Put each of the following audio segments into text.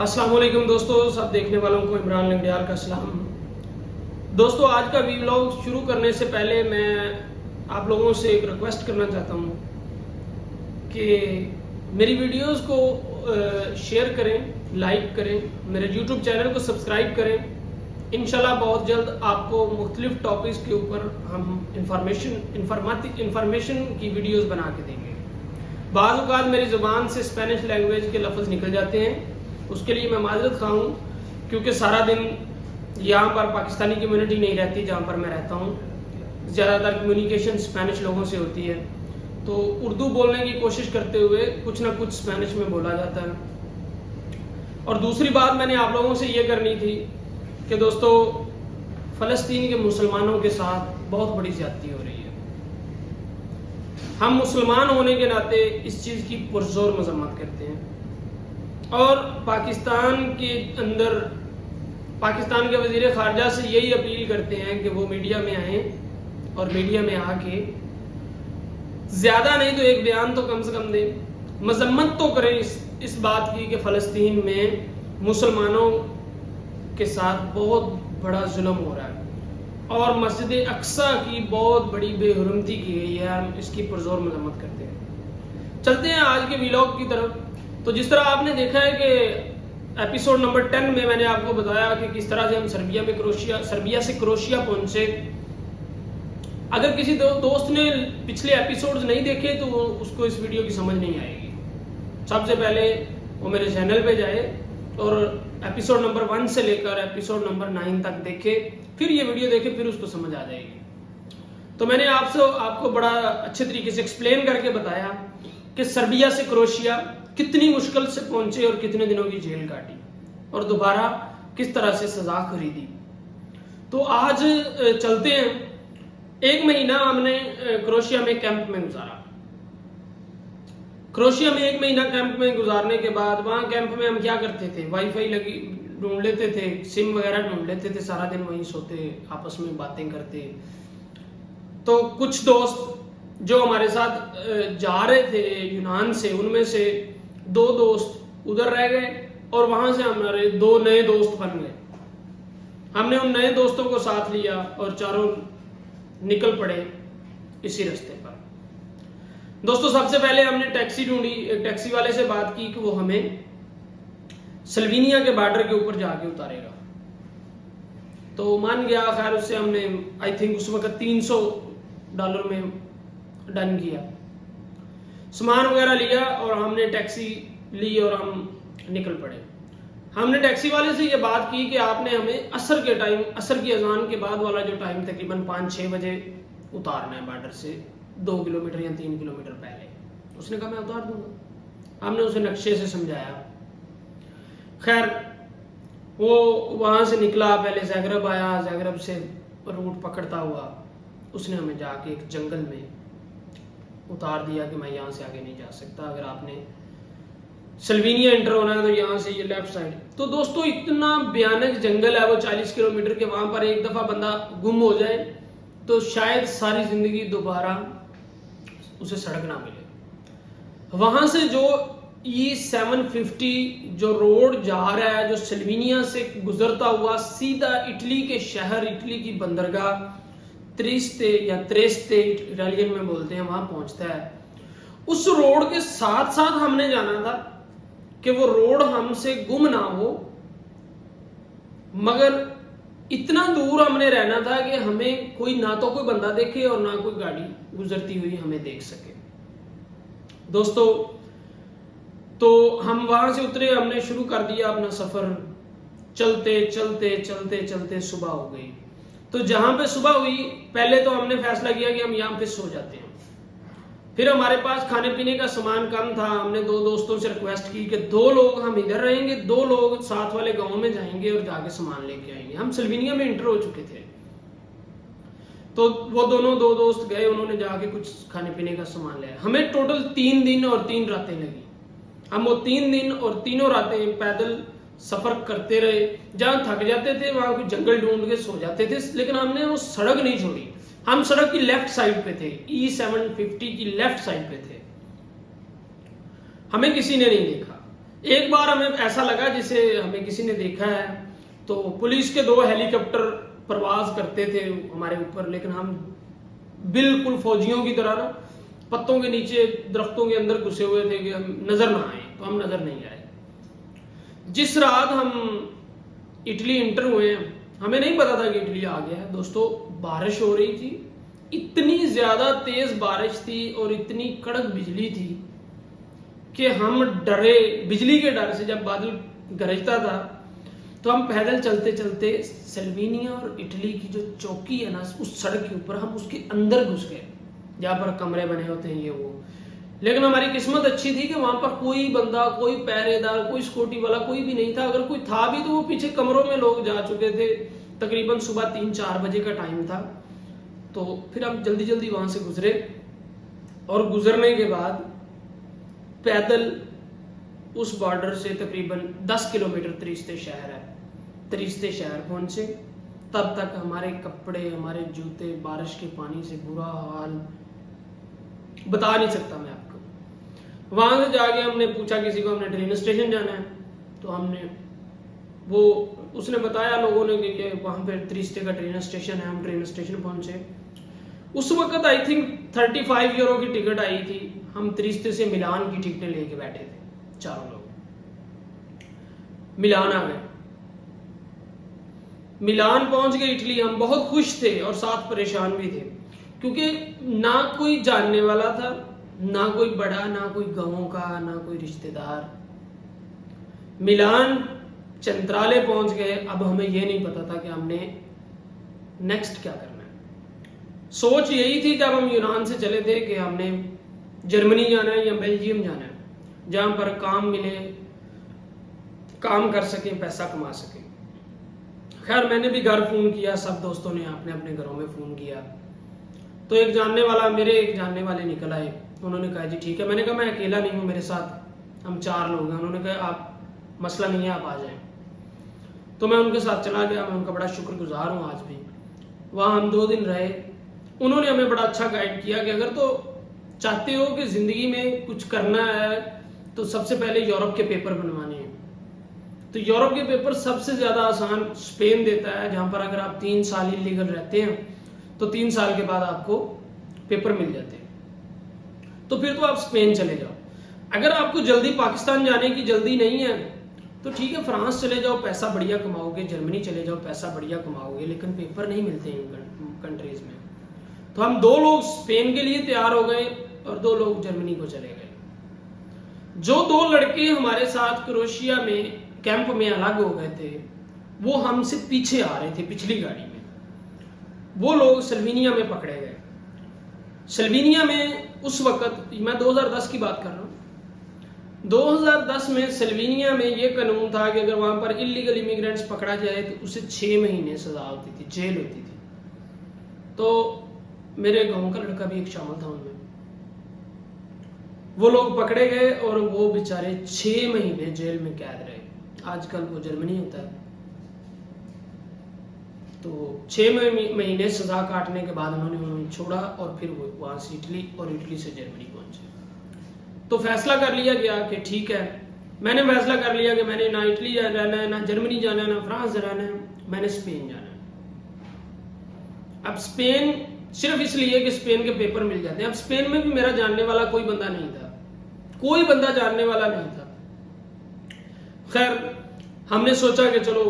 अस्सलाम वालेकुम दोस्तों, सब देखने वालों को इमरान लंगड़ियाल का सलाम। दोस्तों, आज का वीलॉग शुरू करने से पहले मैं आप लोगों से एक रिक्वेस्ट करना चाहता हूँ कि मेरी वीडियोस को शेयर करें, लाइक करें, मेरे यूट्यूब चैनल को सब्सक्राइब करें। इंशाल्लाह बहुत जल्द आपको मुख्तलिफ टॉपिक्स के ऊपर हम इंफॉर्मेशन की वीडियोस बना के देंगे। बाज़ औक़ात मेरी ज़ुबान से स्पेनिश लैंग्वेज के लफ्ज़ निकल जाते हैं, उसके लिए मैं माजरत खा हूँ, क्योंकि सारा दिन यहाँ पर पाकिस्तानी कम्युनिटी नहीं रहती जहाँ पर मैं रहता हूँ। ज़्यादातर कम्युनिकेशन स्पेनिश लोगों से होती है, तो उर्दू बोलने की कोशिश करते हुए कुछ ना कुछ स्पेनिश में बोला जाता है। और दूसरी बात मैंने आप लोगों से ये करनी थी कि दोस्तों, फ़लस्तीन के मुसलमानों के साथ बहुत बड़ी ज़्यादती हो रही है। हम मुसलमान होने के नाते इस चीज़ की पुरजोर मजम्मत करते हैं और पाकिस्तान के अंदर पाकिस्तान के वज़ीर ख़ारजा से यही अपील करते हैं कि वो मीडिया में आएँ और मीडिया में आके ज़्यादा नहीं तो एक बयान तो कम से कम दें, मजम्मत तो करें इस बात की कि फ़लस्तीन में मुसलमानों के साथ बहुत बड़ा जुल्म हो रहा है और मस्जिद अक्सा की बहुत बड़ी बेहुरमती की गई है। हम इसकी पुरजोर मजम्मत करते हैं। चलते हैं आज के व्लॉग की तरफ। तो जिस तरह आपने देखा है कि एपिसोड नंबर 10 में मैंने आपको बताया कि किस तरह से हम सर्बिया से क्रोएशिया पहुंचे। अगर किसी दोस्त ने पिछले एपिसोड्स नहीं देखे तो उसको इस वीडियो की समझ नहीं आएगी। सबसे पहले वो मेरे चैनल पे जाए और एपिसोड नंबर 1 से लेकर एपिसोड नंबर 9 तक देखे, फिर ये वीडियो देखे, फिर उसको समझ आ जाएगी। तो मैंने आपको बड़ा अच्छे तरीके से एक्सप्लेन करके बताया कि सर्बिया से क्रोएशिया कितनी मुश्किल से पहुंचे और कितने दिनों की जेल काटी और दोबारा किस तरह से सजा खरीदी। तो आज चलते हैं। 1 महीना हमने क्रोएशिया में कैंप में गुजारा। क्रोएशिया में 1 महीना कैंप में गुजारने के बाद वहां कैंप में हम क्या करते थे, वाईफाई लगी ढूंढ लेते थे, सिम वगैरह ढूंढ लेते थे, सारा दिन वहीं सोते, आपस में बातें करते। तो कुछ दोस्त जो हमारे साथ जा रहे थे यूनान से, उनमें से 2 दोस्त उधर रह गए और वहां से हमारे 2 नए दोस्त बन गए। हमने उन नए दोस्तों को साथ लिया और चारों निकल पड़े इसी रास्ते पर। दोस्तों, सबसे पहले हमने टैक्सी ढूंढी। एक टैक्सी वाले से बात की कि वो हमें स्लोवेनिया के बॉर्डर के ऊपर जाके उतारेगा, तो मान गया। खैर, उससे हमने आई थिंक उस वक्त $300 में डन किया, सामान वगैरह लिया और हमने टैक्सी ली और हम निकल पड़े। हमने टैक्सी वाले से ये बात की कि आपने हमें असर की अजान के बाद वाला जो टाइम तकरीबन 5-6 बजे उतारना है बॉर्डर से 2 किलोमीटर या 3 किलोमीटर पहले। उसने कहा मैं उतार दूंगा। हमने उसे नक्शे से समझाया। खैर, वो वहां से निकला, पहले ज़ाग्रेब आया, ज़ाग्रेब से रूट पकड़ता हुआ उसने हमें जाके एक जंगल में उतार दिया कि मैं यहाँ से आगे नहीं जा सकता, अगर आपने स्लोवेनिया एंटर होना है तो यहाँ से ये लेफ्ट साइड। तो दोस्तों, इतना भयानक जंगल है वो 40 किलोमीटर के। वहां पर एक दफा बंदा गुम हो जाए तो शायद सारी जिंदगी दोबारा उसे सड़क ना मिले। वहां से जो E750 जो रोड जा रहा है, जो स्लोवेनिया से गुजरता हुआ सीधा इटली के शहर, इटली की बंदरगाह त्रिस्ते इटालियन में बोलते हैं, वहां पहुंचता है। उस रोड के साथ साथ हमने जाना था कि वो रोड हमसे गुम ना हो, मगर इतना दूर हमने रहना था कि हमें ना तो कोई बंदा देखे और ना कोई गाड़ी गुजरती हुई हमें देख सके। दोस्तों, तो हम वहां से उतरे, हमने शुरू कर दिया अपना सफर। चलते चलते चलते चलते सुबह हो गई। तो जहां पे सुबह हुई, पहले तो हमने फैसला किया कि हम यहाँ पे सो जाते हैं। फिर हमारे पास खाने पीने का सामान कम था। हमने 2 दोस्तों से रिक्वेस्ट की कि 2 लोग हम इधर रहेंगे, 2 लोग साथ वाले गांव में जाएंगे और जाके सामान लेके आएंगे। हम स्लोवेनिया में इंटर हो चुके थे, तो वो 2 दोस्त गए, उन्होंने जाके कुछ खाने पीने का सामान लिया। हमें टोटल 3 दिन और 3 रातें लगी। हम वो 3 दिन और 3 रातें पैदल सफर करते रहे। जहां थक जाते थे वहां कोई जंगल ढूंढ के सो जाते थे, लेकिन हमने वो सड़क नहीं छोड़ी। हम सड़क की लेफ्ट साइड पे थे, E750 की लेफ्ट साइड पे थे। हमें किसी ने नहीं देखा। एक बार हमें ऐसा लगा जिसे हमें किसी ने देखा है, तो पुलिस के 2 हेलीकॉप्टर प्रवास करते थे हमारे ऊपर, लेकिन हम बिल्कुल फौजियों की तरह ना पत्तों के नीचे दरख्तों के अंदर घुसे हुए थे कि हम नजर ना आए, तो हम नजर नहीं आए। जिस रात हम इटली इंटर हुए हैं, हमें नहीं पता था कि इटली आ गया है दोस्तों। बारिश हो रही थी, इतनी ज्यादा तेज बारिश थी और इतनी कड़क बिजली थी कि हम डरे बिजली के डर से। जब बादल गरजता था तो हम पैदल चलते चलते सल्वीनिया और इटली की जो चौकी है ना, उस सड़क के ऊपर, हम उसके अंदर घुस गए जहाँ पर कमरे बने होते हैं ये वो। लेकिन हमारी किस्मत अच्छी थी कि वहां पर कोई बंदा, कोई पहरेदार, कोई सिक्योरिटी वाला कोई भी नहीं था। अगर कोई था भी तो वो पीछे कमरों में लोग जा चुके थे। तकरीबन सुबह 3-4 बजे का टाइम था। तो फिर हम जल्दी जल्दी वहां से गुजरे और गुजरने के बाद पैदल उस बॉर्डर से तकरीबन 10 किलोमीटर त्रिस्ते शहर है, त्रिस्ते शहर पहुंचे। तब तक हमारे कपड़े, हमारे जूते बारिश के पानी से बुरा हाल बता नहीं सकता मैं आपको। वहां से जाके हमने पूछा किसी को, हमने ट्रेन स्टेशन जाना है, तो हमने वो उसने बताया लोगों ने कि वहां पे त्रिस्ते का ट्रेन स्टेशन है। हम ट्रेन स्टेशन पहुंचे। उस वक्त आई थिंक 35 यूरो की टिकट आई थी। हम त्रिस्ते से मिलान की टिकटें लेके बैठे थे, चारों लोग। मिलान आ गए, मिलान पहुंच गए इटली। हम बहुत खुश थे और साथ परेशान भी थे, क्योंकि ना कोई जानने वाला था, ना कोई बड़ा, ना कोई गांवों का, ना कोई रिश्तेदार। मिलान चंद्राले पहुंच गए। अब हमें यह नहीं पता था कि हमने नेक्स्ट क्या करना है। सोच यही थी जब हम यूनान से चले थे कि हमने जर्मनी जाना है या बेल्जियम जाना है, जहां पर काम मिले, काम कर सकें, पैसा कमा सकें। खैर मैंने भी घर फोन किया, सब दोस्तों ने अपने अपने घरों में फोन किया। तो एक जानने वाला, मेरे एक जानने वाले निकल आए। उन्होंने कहा जी ठीक है। मैंने कहा मैं अकेला नहीं हूँ, मेरे साथ हम 4 लोग हैं। उन्होंने कहा आप, मसला नहीं है, आप आ जाएं। तो मैं उनके साथ चला गया। मैं उनका बड़ा शुक्रगुजार हूँ आज भी। वहाँ हम 2 दिन रहे। उन्होंने हमें बड़ा अच्छा गाइड किया कि अगर तो चाहते हो कि जिंदगी में कुछ करना है तो सबसे पहले यूरोप के पेपर बनवाने हैं। तो यूरोप के पेपर सबसे ज्यादा आसान स्पेन देता है, जहां पर अगर आप 3 साल इलीगल रहते हैं तो 3 साल के बाद आपको पेपर मिल जाते हैं। तो फिर तो आप स्पेन चले जाओ। अगर आपको जल्दी पाकिस्तान जाने की जल्दी नहीं है तो ठीक है, फ्रांस चले जाओ, पैसा बढ़िया कमाओगे। जर्मनी चले जाओ, पैसा बढ़िया कमाओगे, लेकिन पेपर नहीं मिलते इन कंट्रीज में। तो हम 2 लोग स्पेन के लिए तैयार हो गए और 2 लोग जर्मनी को चले गए। जो 2 लड़के हमारे साथ क्रोएशिया में कैंप में अलग हो गए थे, वो हमसे पीछे आ रहे थे पिछली गाड़ी में। वो लोग सल्वीनिया में पकड़े गए। सल्वीनिया में उस वक्त, मैं 2010 की बात कर रहा हूँ, 2010 में सल्वीनिया में ये कानून था कि अगर वहां पर इलीगल इमिग्रेंट्स पकड़ा जाए तो उसे 6 महीने सजा होती थी, जेल होती थी। तो मेरे गांव का लड़का भी एक शामिल था उनमें। वो लोग पकड़े गए और वो बेचारे 6 महीने जेल में कैद रहे। आजकल वो जर्मनी होता है। तो 6 महीने सजा काटने के बाद उन्होंने उन्हें छोड़ा और फिर वो वहां से इटली और इटली से जर्मनी पहुंचे। तो फैसला कर लिया गया कि ठीक है, मैंने फैसला कर लिया कि मैंने ना इटली रहना है, ना जर्मनी जाना है, ना फ्रांस रहना है, मैंने स्पेन जाना है। अब स्पेन सिर्फ इसलिए कि स्पेन के पेपर मिल जाते हैं। अब स्पेन में भी मेरा जानने वाला कोई बंदा नहीं था, कोई बंदा जानने वाला नहीं था। खैर हमने सोचा कि चलो,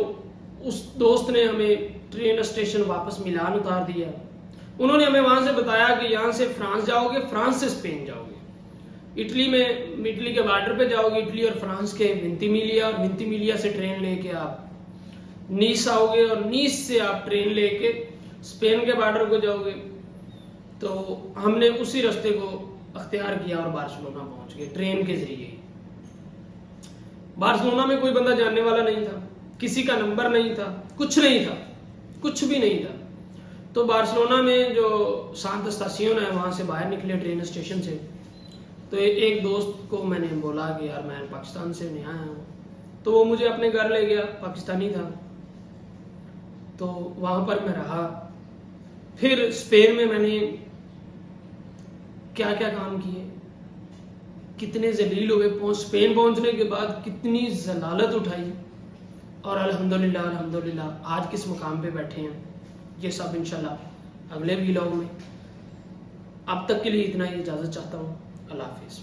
उस दोस्त ने हमें ट्रेन स्टेशन वापस मिलान उतार दिया। उन्होंने हमें वहां से बताया कि यहाँ से फ्रांस जाओगे, फ्रांस से स्पेन जाओगे, इटली में इटली के बॉर्डर पे जाओगे, इटली और फ्रांस के विंटीमिलिया, और विंटीमिलिया से ट्रेन लेके आप नीस आओगे, और नीस से आप ट्रेन लेके स्पेन के बॉर्डर को जाओगे। तो हमने उसी रास्ते को अख्तियार किया और बार्सिलोना पहुंच गए ट्रेन के जरिए। बार्सिलोना में कोई बंदा जानने वाला नहीं था, किसी का नंबर नहीं था, कुछ नहीं था, कुछ भी नहीं था। तो बार्सिलोना में जो सांत स्टेशन है वहां से बाहर निकले ट्रेन स्टेशन से। तो एक दोस्त को मैंने बोला कि यार मैं पाकिस्तान से नया आया हूँ, तो वो मुझे अपने घर ले गया, पाकिस्तानी था। तो वहां पर मैं रहा। फिर स्पेन में मैंने क्या क्या काम किए, कितने जलील हुए, स्पेन पहुंचने के बाद कितनी जलालत उठाई, और अल्हम्दुलिल्लाह अल्हम्दुलिल्लाह आज किस मुकाम पे बैठे हैं। ये सब इंशाल्लाह अगले व्लॉग में। अब तक के लिए इतना ही इजाज़त चाहता हूँ। अल्लाह हाफिज़।